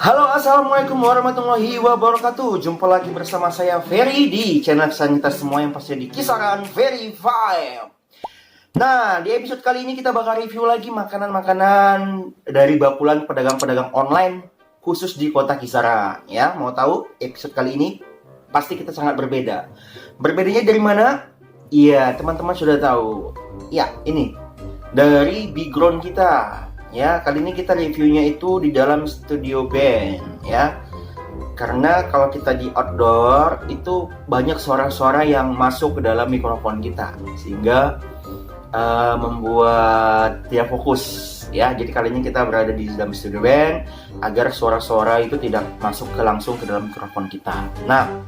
Halo, assalamualaikum warahmatullahi wabarakatuh. Jumpa lagi bersama saya Ferry di channel kita semua yang pasti di kisaran Ferry Vibe. Nah, di episode kali ini kita bakal review lagi makanan-makanan dari bakulan pedagang-pedagang online khusus di kota kisaran. Ya, mau tahu episode kali ini pasti kita sangat berbeda. Berbedanya dari mana? Iya, teman-teman sudah tahu. Ya, ini dari background kita. Ya, kali ini kita reviewnya itu di dalam studio band ya. Karena kalau kita di outdoor itu banyak suara-suara yang masuk ke dalam mikrofon kita sehingga membuat tidak fokus ya. Jadi kali ini kita berada di dalam studio band agar suara-suara itu tidak masuk langsung ke dalam mikrofon kita. Nah,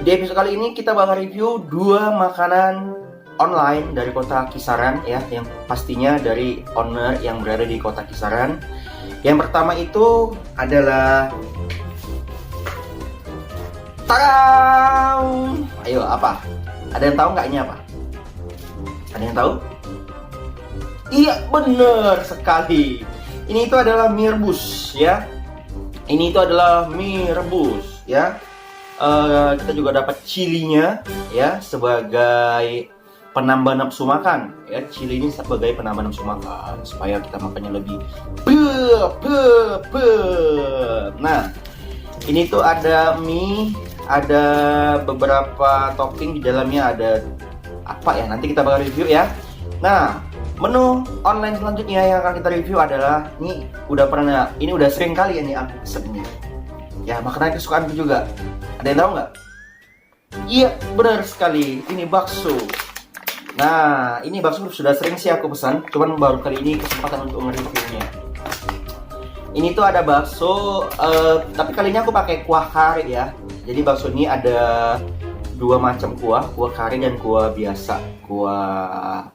di episode kali ini kita bakal review dua makanan online dari kota kisaran ya, yang pastinya dari owner yang berada di kota kisaran. Yang pertama itu adalah Tarang. Ayo, apa? Ada yang tahu nggak ini apa? Ada yang tahu? Iya, benar sekali. Ini itu adalah mie rebus ya. Ini itu adalah mie rebus ya. Kita juga dapat chilinya ya sebagai penambah nafsu makan ya. Chili ini sebagai penambah nafsu makan supaya kita makannya lebih Nah, ini tuh ada mie, ada beberapa topping di dalamnya, ada apa ya, nanti kita bakal review ya. Nah, menu online selanjutnya yang akan kita review adalah ini udah sering kali ya nih aku pesen ini ya, makanan kesukaanku juga. Ada yang tahu nggak? Iya, benar sekali, ini bakso. Nah, ini bakso sudah sering sih aku pesan, cuman baru kali ini kesempatan untuk nge-reviewnya. Ini tuh ada bakso, tapi kali ini aku pakai kuah kari ya. Jadi bakso ini ada dua macam kuah kari dan kuah biasa, kuah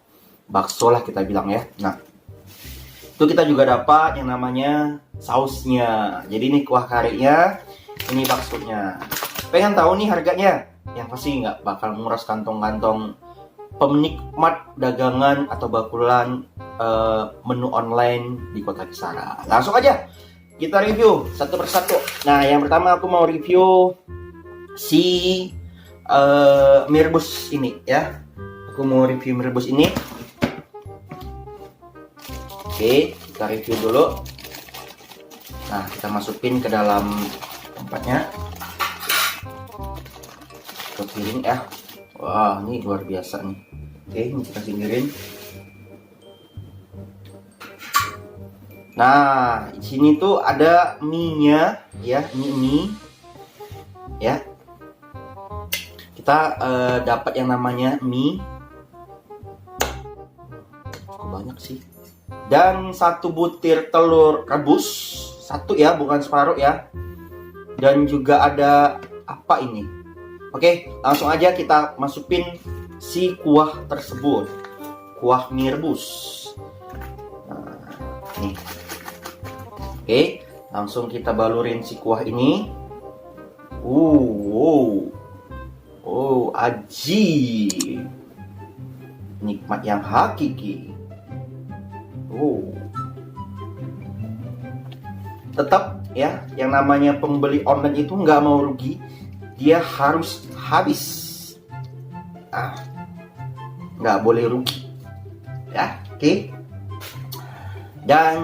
bakso lah kita bilang ya. Nah, itu kita juga dapat yang namanya sausnya. Jadi ini kuah karinya, ini baksonya. Pengen tahu nih harganya? Yang pasti nggak bakal nguras kantong-kantong penikmat dagangan atau bakulan menu online di kota kisaran. Langsung aja kita review satu persatu. Nah, yang pertama aku mau review si mie rebus ini ya. Aku mau review mie rebus ini. Oke, kita review dulu. Nah, kita masukin ke dalam tempatnya, ke piring ya. Wah, ini luar biasa nih. Oke, ini kita singkirin. Nah, di sini tuh ada mie-nya ya, mie ya. Kita dapat yang namanya mie. Cukup banyak sih. Dan satu butir telur rebus, satu ya, bukan separuh ya. Dan juga ada apa ini? Oke, langsung aja kita masukin si kuah tersebut, kuah mie rebus. Nah, nih. Oke, langsung kita balurin si kuah ini. Aji, nikmat yang hakiki. Tetap ya, yang namanya pembeli online itu nggak mau rugi. Dia harus habis, nggak boleh rugi ya. Oke. Dan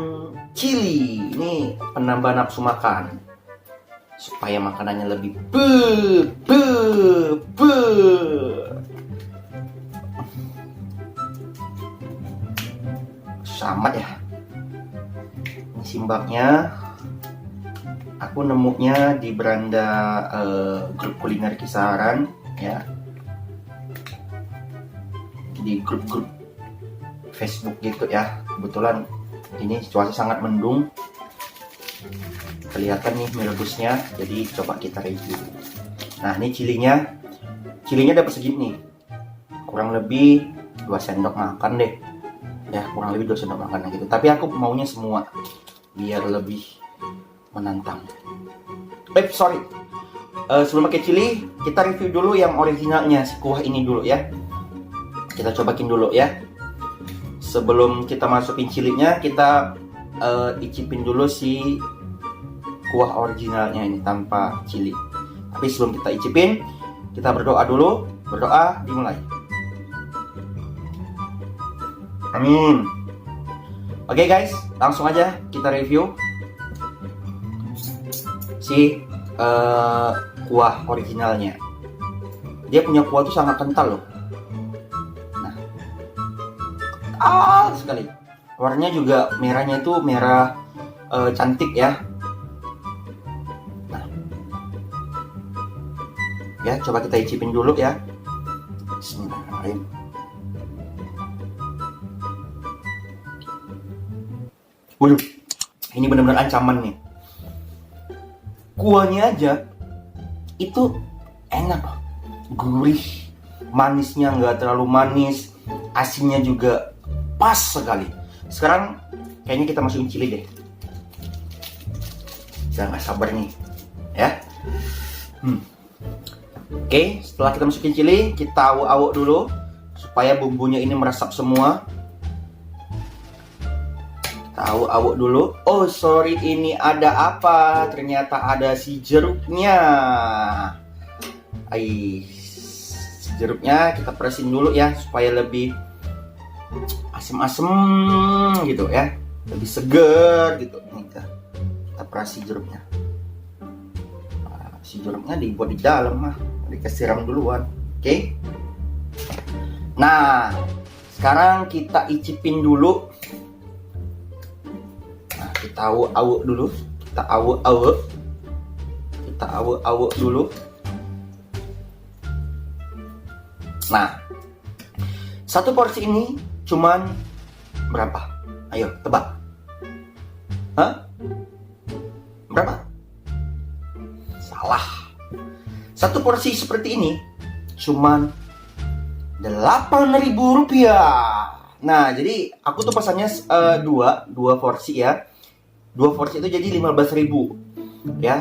chili ini penambah nafsu makan supaya makanannya lebih Samat ya. Ini simbaknya aku nemunya di beranda grup kuliner kisaran ya, di grup-grup Facebook gitu ya. Kebetulan ini cuaca sangat mendung, kelihatan nih mie rebusnya, jadi coba kita review. Nah, ini cilinya dapat segini, kurang lebih 2 sendok makan deh ya, kurang lebih 2 sendok makan gitu. Tapi aku maunya semua biar lebih menantang. Sebelum pakai chili, kita review dulu yang originalnya, si kuah ini dulu ya. Kita cobain dulu ya. Sebelum kita masukin chilinya, kita icipin dulu si kuah originalnya ini tanpa cili. Tapi sebelum kita icipin, kita berdoa dulu. Berdoa dimulai. Amin. Oke guys, langsung aja kita review si kuah originalnya. Dia punya kuah tuh sangat kental loh. Nah, kental sekali. Warnanya juga merahnya itu merah cantik ya. Nah, ya coba kita icipin dulu ya. Bismillahirrahmanirrahim. Waduh, ini benar-benar ancaman nih. Kuahnya aja itu enak, gurih, manisnya nggak terlalu manis, asinnya juga pas sekali. Sekarang kayaknya kita masukin cili deh. Saya nggak sabar nih, ya. Oke, setelah kita masukin cili, kita awuk-awuk dulu supaya bumbunya ini meresap semua. Awuk-awuk dulu. Oh sorry, ini ada apa? Ternyata ada si jeruknya. Si jeruknya kita presin dulu ya supaya lebih asem-asem gitu ya, lebih seger gitu. Ini kita presi jeruknya. Si jeruknya dibuat di dalam mah, dikasih siram duluan. Oke. Nah, sekarang kita icipin dulu. Kita awuk-awuk dulu, kita awuk-awuk dulu. Nah, satu porsi ini cuman berapa? Ayo tebak. Hah? Berapa? Salah. Satu porsi seperti ini cuman Rp8.000. Nah, jadi aku tuh pesannya dua porsi ya. Dua porsi itu jadi 15.000 ya.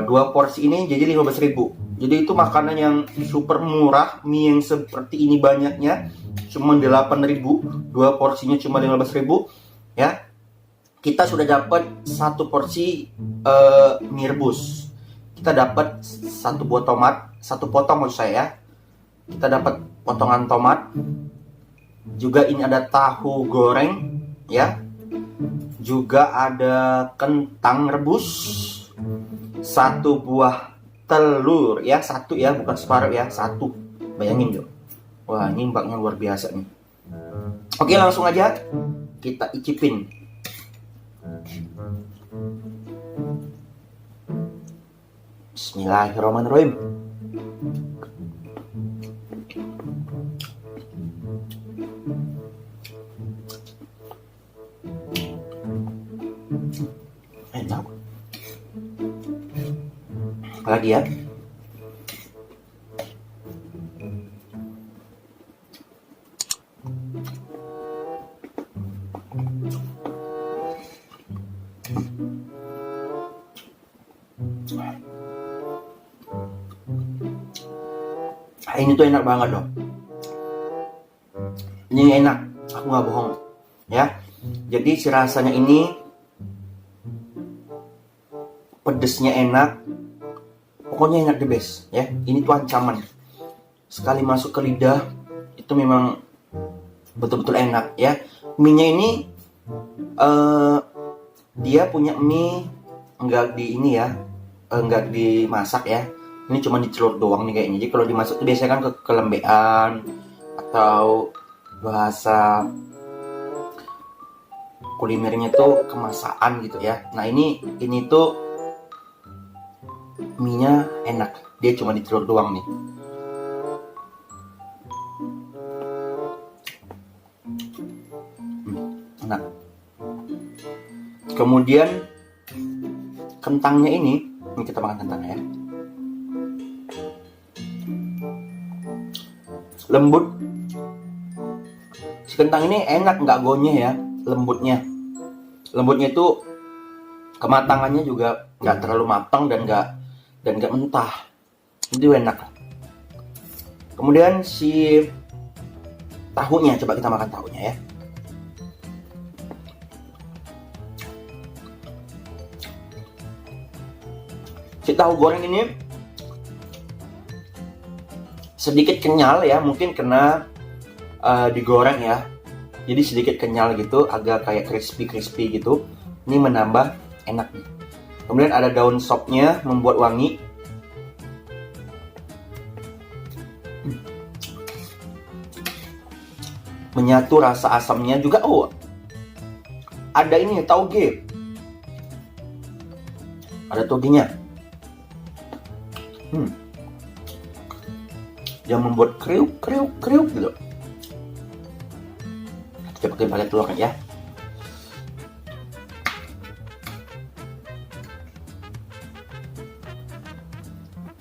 Dua porsi ini jadi 15.000. Jadi itu makanan yang super murah. Mie yang seperti ini banyaknya cuma 8.000. Dua porsinya cuma 15.000 ya. Kita sudah dapat satu porsi mie rebus. Kita dapat satu buah tomat, satu potong maksud saya ya. Kita dapat potongan tomat. Juga ini ada tahu goreng ya. Juga ada kentang rebus, satu buah telur ya, satu ya, bukan separuh ya, satu. Bayangin dong. Wah, ini mbaknya luar biasa nih. Oke, langsung aja kita icipin. Bismillahirrahmanirrahim. Enak. Lagi ya. Ini tuh enak banget dong. Ini enak, aku nggak bohong ya. Jadi si rasanya ini pedesnya enak, pokoknya enak the best ya. Ini tuh ancaman. Sekali masuk ke lidah itu memang betul-betul enak ya. Mie-nya ini dia punya mie enggak di ini ya, enggak dimasak ya. Ini cuma dicelur doang nih kayaknya. Jadi kalau dimasak tuh biasanya kan kelembean atau bahasa kulinernya tuh kemasan gitu ya. Nah ini tuh mie-nya enak. Dia cuma dicelur doang nih. Enak. Kemudian kentangnya ini kita makan kentangnya ya. Lembut. Si kentang ini enak, nggak gonyeh ya, lembutnya. Lembutnya itu kematangannya juga nggak terlalu matang dan nggak mentah. Itu enak. Kemudian si tahunya, coba kita makan tahunya ya. Si tahu goreng ini sedikit kenyal ya, mungkin karena digoreng ya. Jadi sedikit kenyal gitu, agak kayak crispy gitu. Ini menambah enak nih. Kemudian ada daun sopnya membuat wangi. Menyatu rasa asamnya juga. Oh, ada ini tauge. Ada togenya. Yang membuat kriuk gitu. Kita pakai telurnya ya.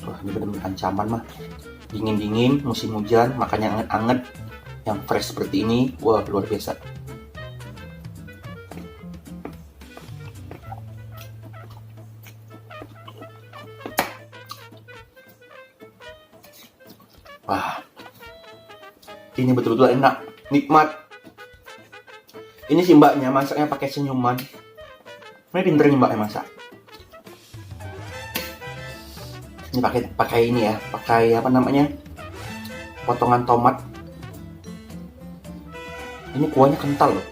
Wah, ini benar-benar ancaman mah. Dingin-dingin, musim hujan, makanya anget-anget. Yang fresh seperti ini, wah luar biasa. Wah, ini betul-betul enak, nikmat. Ini sih mbaknya masaknya pakai senyuman. Ini pinternya mbaknya masak. Ini pakai ini ya, pakai apa namanya? Potongan tomat. Ini kuahnya kental loh.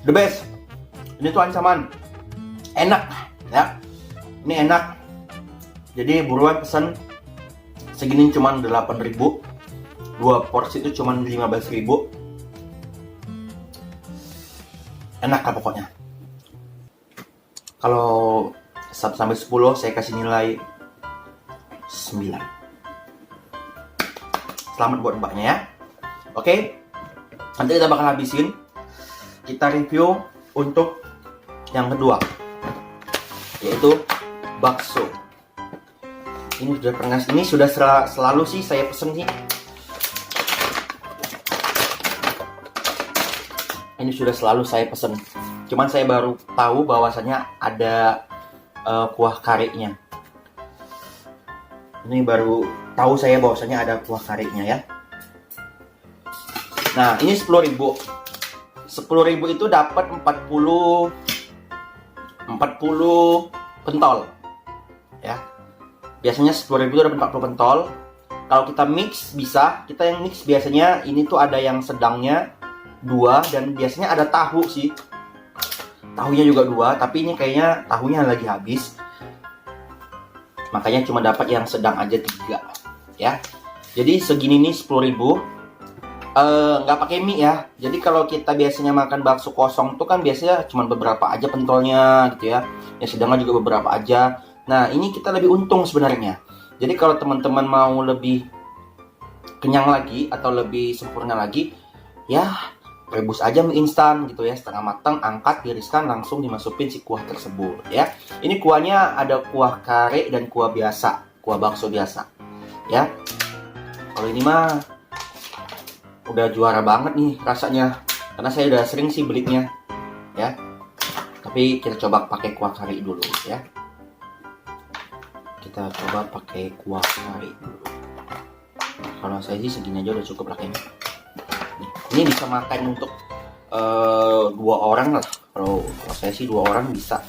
The best. Ini tuh ancaman. Enak ya. Ini enak. Jadi buruan pesan. Segini cuman 8.000. 2 porsi itu cuman 15.000. Enak lah pokoknya. Kalau 1 sampai 10 saya kasih nilai 9. Selamat buat mbaknya ya. Oke. Nanti kita bakal habisin. Kita review untuk yang kedua, yaitu bakso. Ini sudah pernah, ini sudah selalu sih saya pesen sih. Ini sudah selalu saya pesen. Cuman saya baru tahu bahwasannya ada kuah karinya. Ini baru tahu saya bahwasannya ada kuah karinya ya. Nah, ini 10.000. 10.000 itu dapat 40 pentol ya. Biasanya 10.000 itu dapat 40 pentol. Kalau kita mix bisa, kita yang mix biasanya ini tuh ada yang sedangnya 2 dan biasanya ada tahu sih. Tahunya juga 2, tapi ini kayaknya tahunya lagi habis. Makanya cuma dapat yang sedang aja 3 ya. Jadi segini nih 10.000. Nggak pakai mie ya. Jadi kalau kita biasanya makan bakso kosong tuh kan biasanya cuma beberapa aja pentolnya gitu ya. Yang sedangnya juga beberapa aja. Nah, ini kita lebih untung sebenarnya. Jadi kalau teman-teman mau lebih kenyang lagi atau lebih sempurna lagi, ya rebus aja mie instan gitu ya, setengah matang, angkat, tiriskan, langsung dimasukin si kuah tersebut ya. Ini kuahnya ada kuah kare dan kuah biasa, kuah bakso biasa ya. Kalau ini mah udah juara banget nih rasanya, karena saya udah sering sih belinya ya. Tapi kita coba pakai kuah kari dulu ya. Kita coba pakai kuah kari dulu. Kalau saya sih segini aja udah cukup lah kayaknya. Ini bisa makan untuk 2 orang lah. Kalau saya sih 2 orang bisa.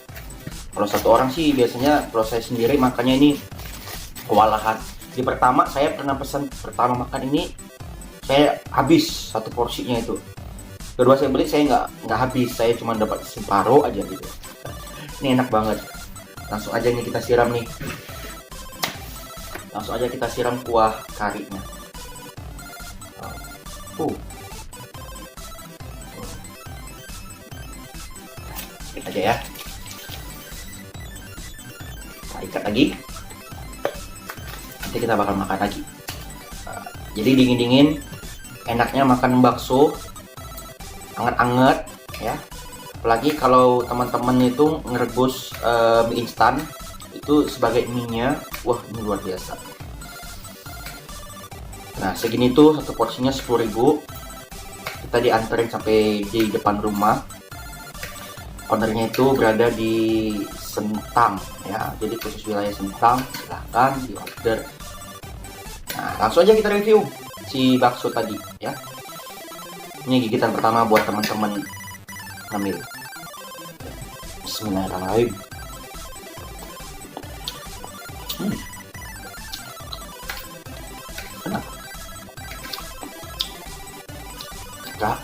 Kalau 1 orang sih biasanya, kalau saya sendiri makannya ini kewalahan. Di pertama saya pernah pesan, pertama makan ini saya habis 1 porsinya itu. Kedua saya beli saya nggak habis, saya cuma dapat separuh aja gitu. Ini enak banget. Langsung aja nih kita siram nih. Langsung aja kita siram kuah karinya. Ikat aja ya. Kita ikat lagi. Nanti kita bakal makan lagi. Jadi dingin-dingin. Enaknya makan bakso anget-anget ya. Apalagi kalau teman-teman itu ngerebus mie instan itu sebagai mie-nya, wah ini luar biasa. Nah segini tuh 1 porsinya 10.000. Kita dianterin sampai di depan rumah. Ownernya itu berada di Sentang ya. Jadi khusus wilayah Sentang, silahkan di order. Nah langsung aja kita review. si bakso tadi ya. Ini gigitan pertama buat teman-teman ngemil. Bismillahirrahmanirrahim. Enak. Nah,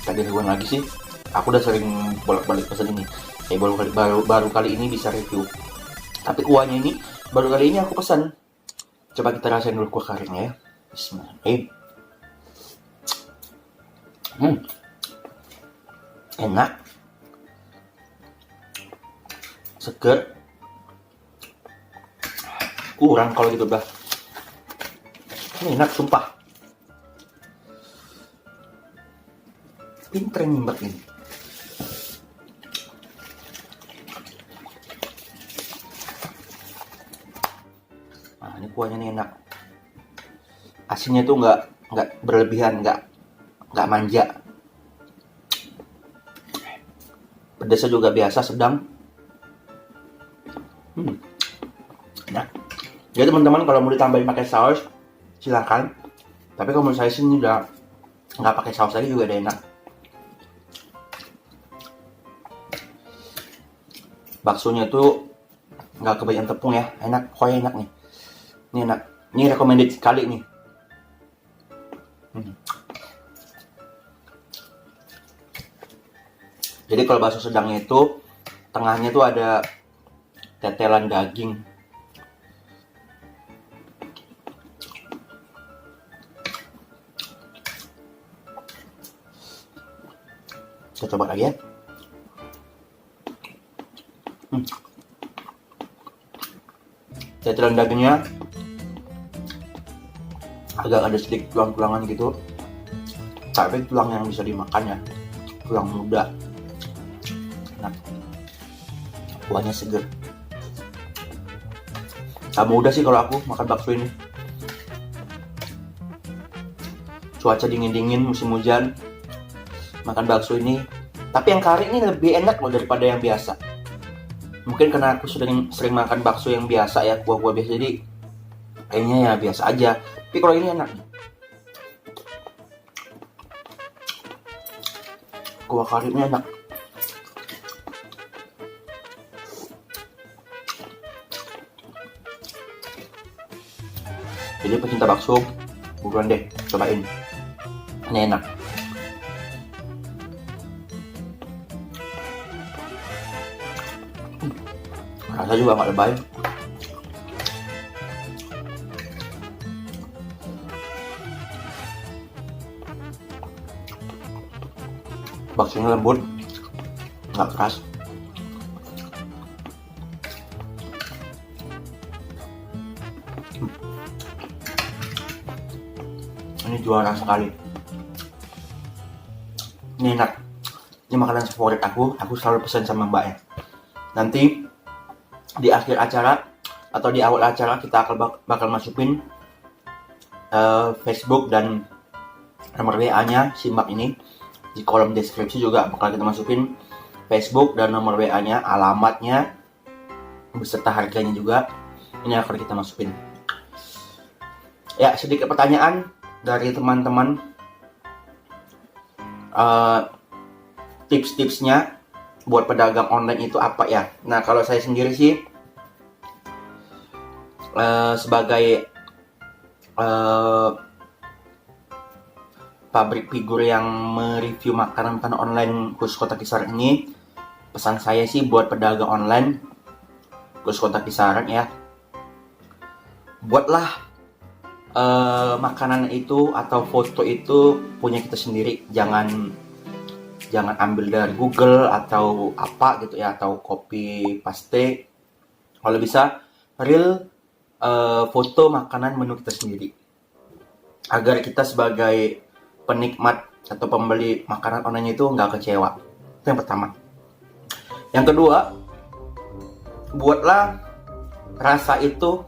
tadi raguan lagi sih. Aku udah sering bolak-balik pesan ini. Baru kali ini bisa review. Tapi kuahnya ini baru kali ini aku pesan. Coba kita rasain dulu kuah karingnya ya. Bismillahirrahmanirrahim. Enak, seger, kurang kalau gitu bah. Ini enak sumpah. Pinter nyimbak ini. Nah, ini kuahnya nih enak. Asinnya tuh nggak berlebihan, nggak manja. Pedasnya juga biasa, sedang. Nah, jadi teman-teman kalau mau ditambahin pakai saus silakan. Tapi kalau menurut saya sih ini udah nggak pakai saus lagi juga udah enak. Baksonya tuh nggak kebanyakan tepung ya, enak, pokoknya enak nih. Ini enak, ini recommended sekali nih. Jadi kalau bakso sedangnya itu tengahnya tuh ada tetelan daging. Kita coba lagi ya. Tetelan dagingnya agak ada sedikit tulang-tulangan gitu. Tapi tulang yang bisa dimakan ya, tulang muda. Nah, kuahnya seger. Gak mudah sih kalau aku makan bakso ini. Cuaca dingin-dingin musim hujan, makan bakso ini. Tapi yang kari ini lebih enak loh daripada yang biasa. Mungkin karena aku sering makan bakso yang biasa ya, kuah-kuah biasa, jadi kayaknya ya biasa aja. Tapi kalau ini enak. Kuah karinya enak. Jadi pecinta bakso, buruan deh, cobain. Ini enak. Rasa juga nggak lebay. Baksonya lembut, nggak keras. Ini juara sekali. Ini enak. Ini makanan favorit aku selalu pesan sama mbaknya. Nanti di akhir acara atau di awal acara kita bakal masukin Facebook dan nomor WA-nya si mbak ini. Di kolom deskripsi juga bakal kita masukin Facebook dan nomor WA-nya, alamatnya, beserta harganya juga. Ini akan kita masukin. Ya, sedikit pertanyaan dari teman-teman, tips-tipsnya buat pedagang online itu apa ya? Nah, kalau saya sendiri sih sebagai pabrik figur yang mereview makanan-makanan online khusus Kota Kisaran ini, pesan saya sih buat pedagang online khusus Kota Kisaran ya, buatlah makanan itu atau foto itu punya kita sendiri. Jangan ambil dari Google atau apa gitu ya, atau copy paste. Kalau bisa real foto makanan menu kita sendiri, agar kita sebagai penikmat atau pembeli makanan online itu nggak kecewa. Itu yang pertama. Yang kedua, buatlah rasa itu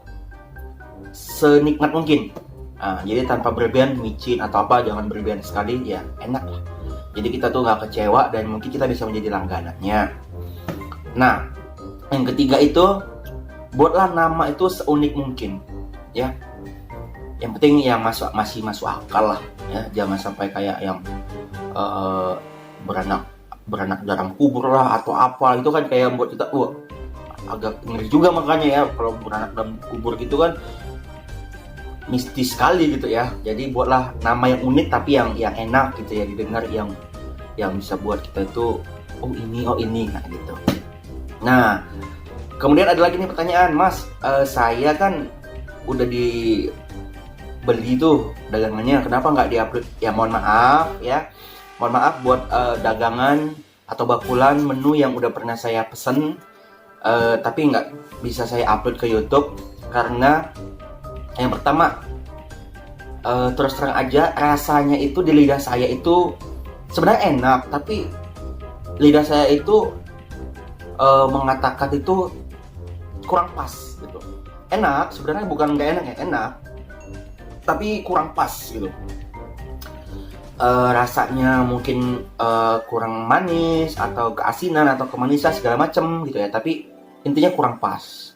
senikmat mungkin. Nah, jadi tanpa berlebihan, micin atau apa, jangan berlebihan sekali, ya enak lah. Jadi kita tuh nggak kecewa dan mungkin kita bisa menjadi langganannya. Nah, yang ketiga itu buatlah nama itu seunik mungkin, ya. Yang penting yang masih masuk akal lah ya, jangan sampai kayak yang beranak dalam kubur lah atau apa, itu kan kayak buat kita agak ngeri juga. Makanya ya kalau beranak dalam kubur gitu kan mistis sekali gitu ya. Jadi buatlah nama yang unik tapi yang enak gitu ya didengar, yang bisa buat kita itu oh ini nah gitu. Nah, kemudian ada lagi nih pertanyaan, Mas, saya kan udah dibeli tuh dagangannya, kenapa nggak diupload? Ya mohon maaf ya, mohon maaf buat dagangan atau bakulan menu yang udah pernah saya pesen, tapi nggak bisa saya upload ke YouTube karena yang pertama, terus terang aja rasanya itu di lidah saya itu sebenarnya enak, tapi lidah saya itu mengatakan itu kurang pas gitu. Enak sebenarnya, bukan nggak enak ya, enak, tapi kurang pas gitu. Rasanya mungkin kurang manis atau keasinan atau kemanisan segala macem gitu ya, tapi intinya kurang pas.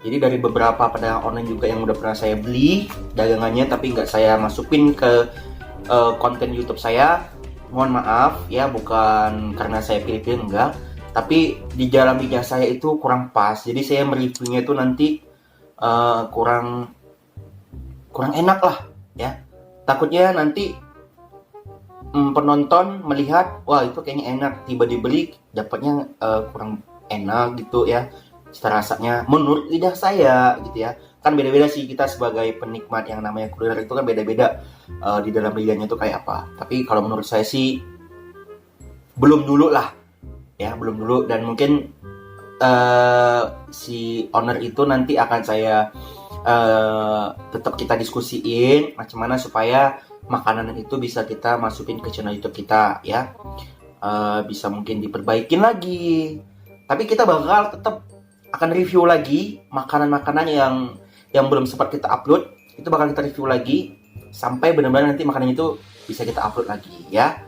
Jadi dari beberapa pedagang online juga yang udah pernah saya beli dagangannya tapi nggak saya masukin ke konten YouTube saya, mohon maaf ya, bukan karena saya pilih-pilih, enggak, tapi di dalam lidah saya itu kurang pas. Jadi saya mereviewnya itu nanti kurang enak lah ya. Takutnya nanti penonton melihat wah itu kayaknya enak, tiba dibeli dapatnya kurang enak gitu ya, cita rasanya menurut lidah saya gitu ya. Kan beda-beda sih, kita sebagai penikmat yang namanya kuliner itu kan beda-beda di dalam lidahnya itu kayak apa. Tapi kalau menurut saya sih belum dulu lah ya, belum dulu. Dan mungkin si owner itu nanti akan saya tetap kita diskusiin macam mana supaya makanan itu bisa kita masukin ke channel YouTube kita ya, bisa mungkin diperbaikin lagi. Tapi kita bakal tetap akan review lagi makanan-makanan yang belum sempat kita upload, itu bakal kita review lagi sampai benar-benar nanti makanan itu bisa kita upload lagi ya.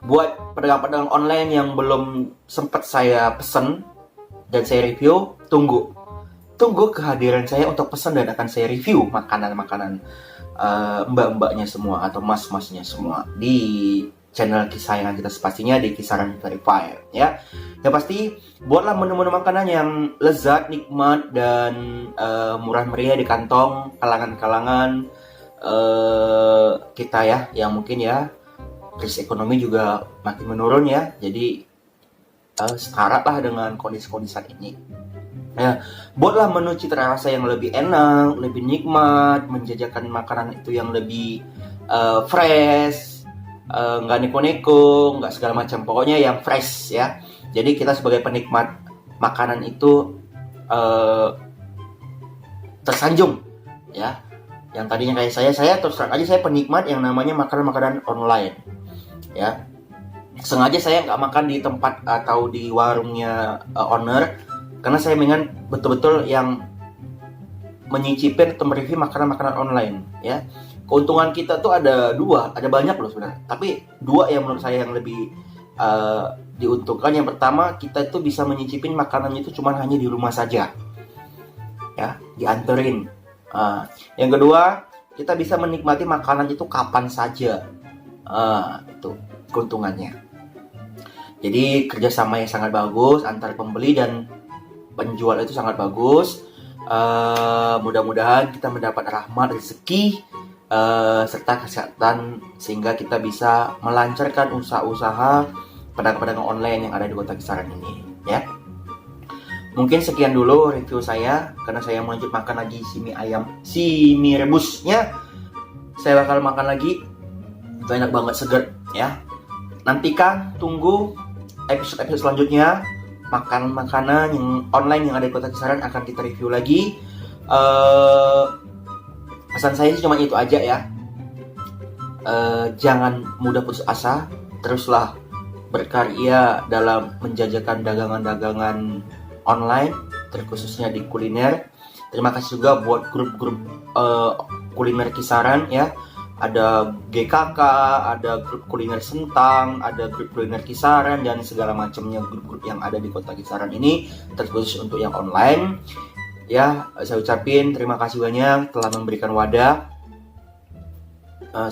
Buat pedagang-pedagang online yang belum sempat saya pesen dan saya review, tunggu kehadiran saya untuk pesan dan akan saya review makanan-makanan mbak-mbaknya semua atau mas-masnya semua di channel kesayangan kita pastinya di Kisaran Verified ya. Yang pasti buatlah menu-menu makanan yang lezat, nikmat, dan murah meriah di kantong kalangan-kalangan kita ya, yang mungkin ya krisis ekonomi juga makin menurun ya. Jadi setara lah dengan kondisi-kondisi saat ini. Ya, buatlah menu cita rasa yang lebih enak, lebih nikmat, menjajakan makanan itu yang lebih fresh, nggak neko-neko, nggak segala macam, pokoknya yang fresh ya. Jadi kita sebagai penikmat makanan itu tersanjung ya. Yang tadinya kayak saya terus terang aja saya penikmat yang namanya makanan-makanan online ya. Sengaja saya nggak makan di tempat atau di warungnya owner, karena saya ingin betul-betul yang menyicipin atau mereview makanan-makanan online ya. Keuntungan kita tuh ada dua, ada banyak loh sebenarnya, tapi dua yang menurut saya yang lebih diuntungkan. Yang pertama, kita itu bisa menyicipin makanannya itu cuma hanya di rumah saja ya, dianterin. Yang kedua, kita bisa menikmati makanan itu kapan saja. Itu keuntungannya. Jadi kerjasama yang sangat bagus antara pembeli dan penjual itu sangat bagus. Mudah-mudahan kita mendapat rahmat rezeki serta kesehatan sehingga kita bisa melancarkan usaha-usaha pedagang-pedagang online yang ada di Kota Kisaran ini ya. Mungkin sekian dulu review saya, karena saya mau lanjut makan lagi si mie rebusnya. Saya bakal makan lagi, itu enak banget, seger ya. Nantikan, tunggu episode-episode selanjutnya. Makanan-makanan yang online yang ada di Kota Kisaran akan kita review lagi. Pesan saya sih cuma itu aja ya. Jangan mudah putus asa, teruslah berkarya dalam menjajakan dagangan-dagangan online, terkhususnya di kuliner. Terima kasih juga buat grup-grup kuliner Kisaran ya. Ada GKK, ada grup kuliner Sentang, ada grup kuliner Kisaran, dan segala macamnya grup-grup yang ada di Kota Kisaran ini, terkhusus untuk yang online. Ya, saya ucapin terima kasih banyak telah memberikan wadah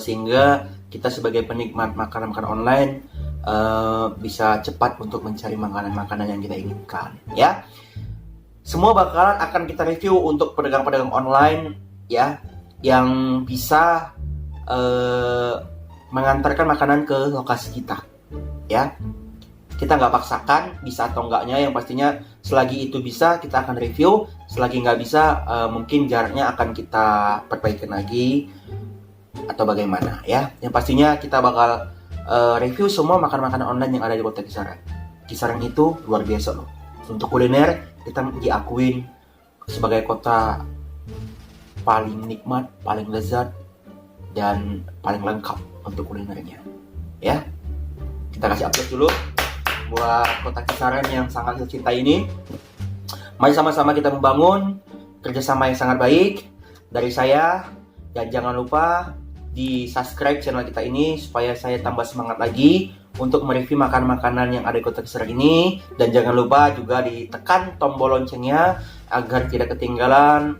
sehingga kita sebagai penikmat makanan-makanan online bisa cepat untuk mencari makanan-makanan yang kita inginkan. Ya, semua bakalan akan kita review untuk pedagang-pedagang online ya yang bisa mengantarkan makanan ke lokasi kita. Ya, kita nggak paksakan bisa atau enggaknya, yang pastinya selagi itu bisa kita akan review, selagi nggak bisa mungkin jaraknya akan kita perbaikin lagi atau bagaimana ya. Yang pastinya kita bakal review semua makanan-makanan online yang ada di kota Kisaran. Kisaran itu luar biasa loh. Untuk kuliner kita diakuin sebagai kota paling nikmat, paling lezat, dan paling lengkap untuk kulinernya. Ya, kita kasih upload dulu buat kota Kisaran yang sangat kita cintai ini. Mari sama-sama kita membangun kerjasama yang sangat baik dari saya. Dan jangan lupa di subscribe channel kita ini supaya saya tambah semangat lagi untuk mereview makanan-makanan yang ada di kota Kisaran ini. Dan jangan lupa juga ditekan tombol loncengnya agar tidak ketinggalan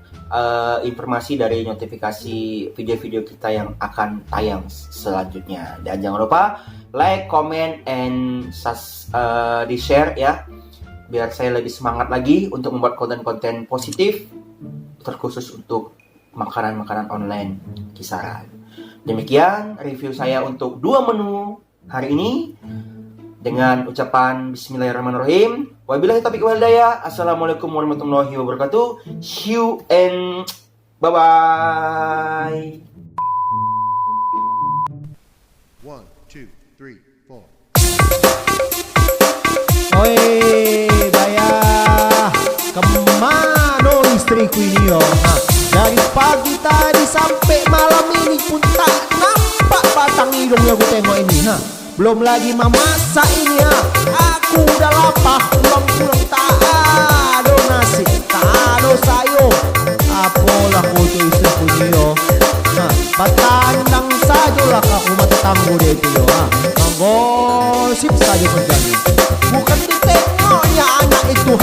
informasi dari notifikasi video-video kita yang akan tayang selanjutnya. Dan jangan lupa like, comment, and di share ya, biar saya lebih semangat lagi untuk membuat konten-konten positif terkhusus untuk makanan-makanan online Kisaran. Demikian review saya untuk 2 menu hari ini dengan ucapan Bismillahirrahmanirrahim. Wabillahi taufiq wal hidayah. Assalamualaikum warahmatullahi wabarakatuh. See you and bye-bye. 1, 2, 3, 4. Oi, bayah, kemana istriku ini yo? Dari pagi tadi sampai malam ini pun tak nampak batang hidungnya aku tengok ini. Belum lagi memasak ini ya. Aku udah lapar, pulang-pulang tak ada nasi, tak ada sayur. Apalah kau tu istriku ini yo. Batandang sajalah kau rumah tetangga dia itu yo. Gosip saja kerjanya. Bukan ditengoknya anak itu